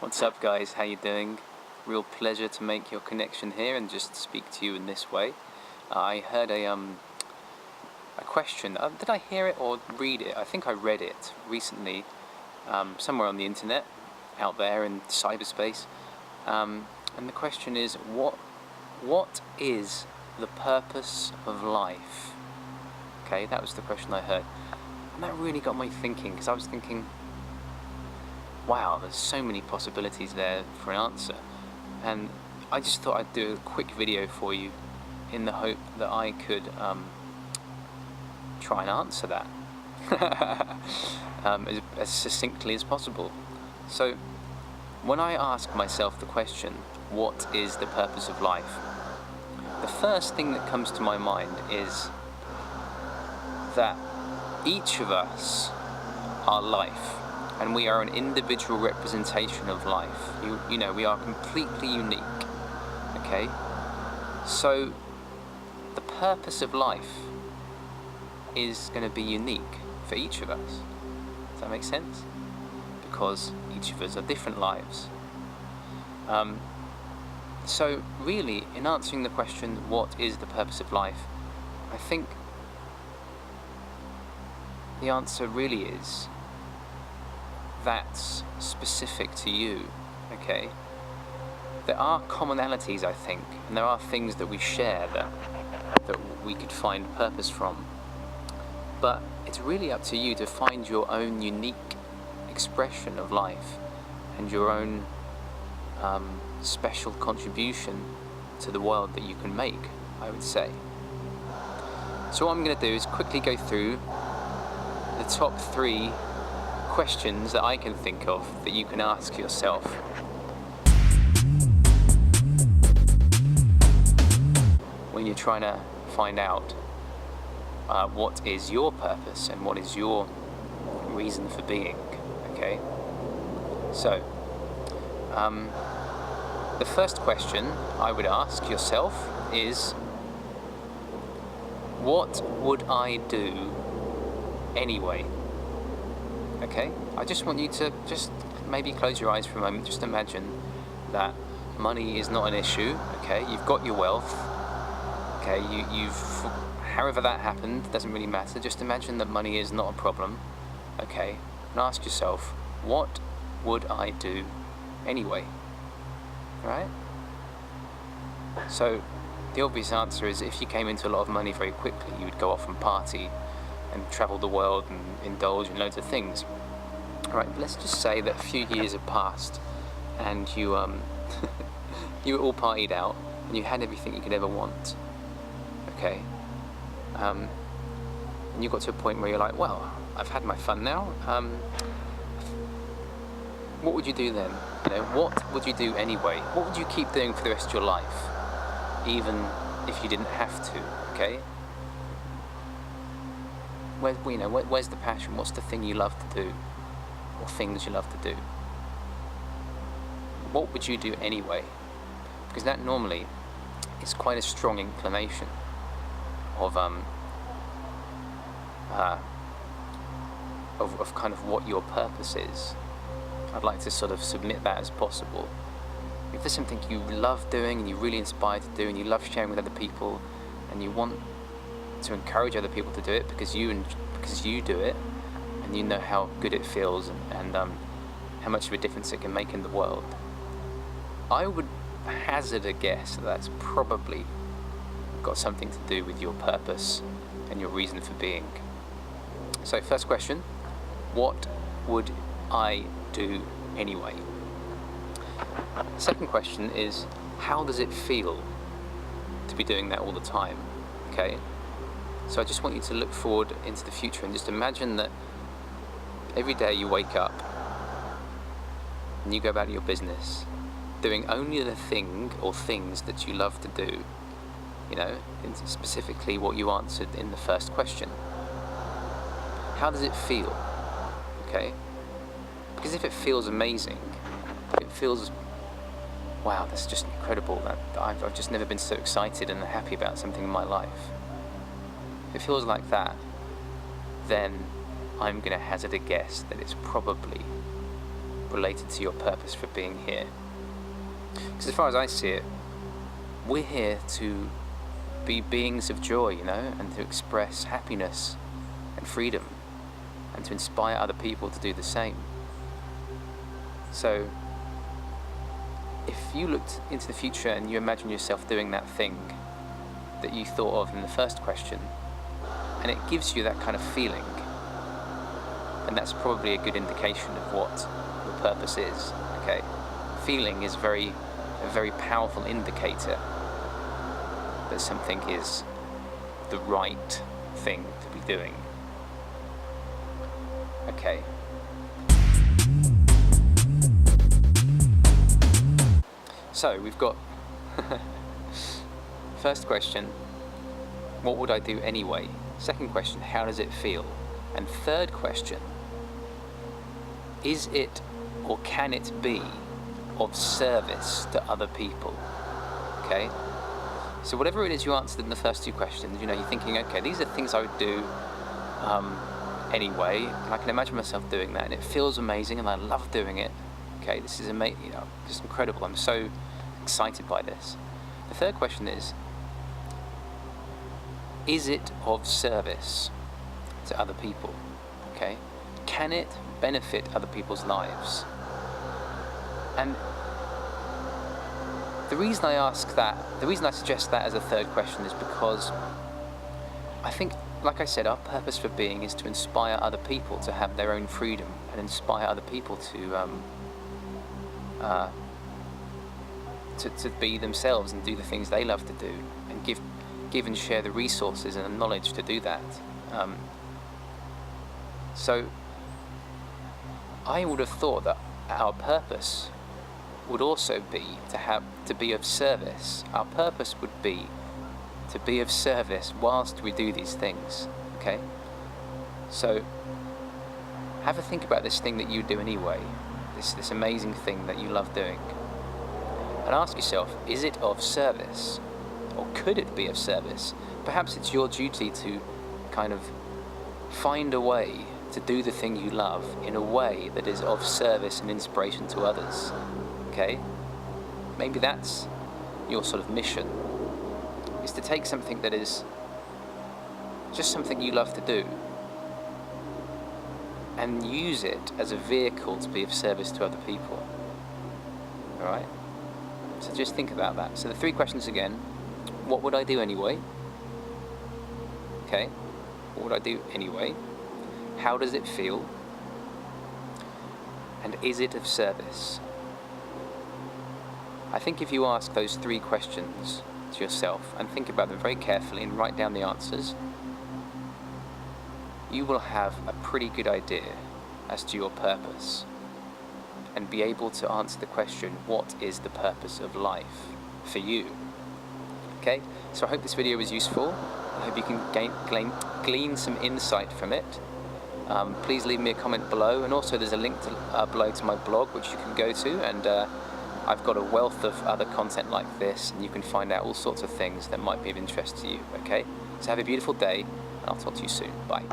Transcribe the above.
What's up, guys? How you doing? Real pleasure to make your connection here and just speak to you in this way. I heard a question. Did I hear it or read it? I think I read it recently, somewhere on the internet, out there in cyberspace. And the question is, what is the purpose of life? Okay, that was the question I heard, and that really got me thinking, because I was thinking, wow, there's so many possibilities there for an answer, and I just thought I'd do a quick video for you in the hope that I could try and answer that as succinctly as possible. So when I ask myself the question, what is the purpose of life, the first thing that comes to my mind is that each of us are life, and we are an individual representation of life. You know, we are completely unique. Okay? So the purpose of life is going to be unique for each of us. Does that make sense? Because each of us are different lives. So really, in answering the question, what is the purpose of life, I think the answer really is that's specific to you. Okay? There are commonalities, I think, and there are things that we share that we could find purpose from. But it's really up to you to find your own unique expression of life and your own special contribution to the world that you can make, I would say. So what I'm going to do is quickly go through the top 3 questions that I can think of that you can ask yourself. When you're trying to find out what is your purpose and what is your reason for being. Okay? So, the first question I would ask yourself is, what would I do anyway? Okay? I just want you to just maybe close your eyes for a moment. Just imagine that money is not an issue. Okay? You've got your wealth. Okay? You've however that happened, doesn't really matter. Just imagine that money is not a problem. Okay? And ask yourself, what would I do anyway? Right? So the obvious answer is, if you came into a lot of money very quickly, you would go off and party and travel the world and indulge in loads of things. Right, but let's just say that a few years have passed and you you were all partied out and you had everything you could ever want. Okay? And you got to a point where you're like, well, I've had my fun now. What would you do then? You know, what would you do anyway? What would you keep doing for the rest of your life, even if you didn't have to? Okay. Where's the passion? What's the thing you love to do, or things you love to do? What would you do anyway? Because that normally is quite a strong inclination of kind of what your purpose is. I'd like to sort of submit that as possible. If there's something you love doing and you're really inspired to do and you love sharing with other people and you want to encourage other people to do it because you do it and you know how good it feels and how much of a difference it can make in the world, I would hazard a guess that that's probably got something to do with your purpose and your reason for being. So first question, what would I do anyway? Second question is, how does it feel to be doing that all the time? Okay? So I just want you to look forward into the future and just imagine that every day you wake up and you go about your business doing only the thing or things that you love to do, you know, specifically what you answered in the first question. How does it feel? Okay? Because if it feels amazing, if it feels, wow, that's just incredible, that I've just never been so excited and happy about something in my life. If it feels like that, then I'm going to hazard a guess that it's probably related to your purpose for being here. Because as far as I see it, we're here to be beings of joy, you know, and to express happiness and freedom, and to inspire other people to do the same. So, if you looked into the future and you imagine yourself doing that thing that you thought of in the first question, and it gives you that kind of feeling, then that's probably a good indication of what your purpose is, okay? Feeling is a very powerful indicator that something is the right thing to be doing. Okay. So we've got first question, what would I do anyway? Second question, how does it feel? And third question, is it or can it be of service to other people? Okay? So whatever it is you answered in the first two questions, you know, you're thinking, okay, these are things I would do anyway, and I can imagine myself doing that, and it feels amazing, and I love doing it. Okay, this is amazing, you know, just incredible. I'm so excited by this. The third question is it of service to other people? Okay, can it benefit other people's lives? And the reason I ask that, the reason I suggest that as a third question is because I think, like I said, our purpose for being is to inspire other people to have their own freedom and inspire other people to be themselves and do the things they love to do, and give and share the resources and the knowledge to do that. So I would have thought that our purpose would also be to be of service. Our purpose would be to be of service whilst we do these things. Okay? So have a think about this thing that you do anyway, this amazing thing that you love doing, and ask yourself, is it of service, or could it be of service? Perhaps it's your duty to kind of find a way to do the thing you love in a way that is of service and inspiration to others. Okay? Maybe that's your sort of mission, is to take something that is just something you love to do and use it as a vehicle to be of service to other people. Alright? So just think about that. So the three questions again. What would I do anyway? Okay. What would I do anyway? How does it feel? And is it of service? I think if you ask those three questions to yourself and think about them very carefully and write down the answers, you will have a pretty good idea as to your purpose and be able to answer the question, what is the purpose of life for you? Okay, so I hope this video was useful. I hope you can glean some insight from it. Please leave me a comment below, and also there's a link below to my blog which you can go to, and I've got a wealth of other content like this, and you can find out all sorts of things that might be of interest to you. Okay, so have a beautiful day, and I'll talk to you soon. Bye.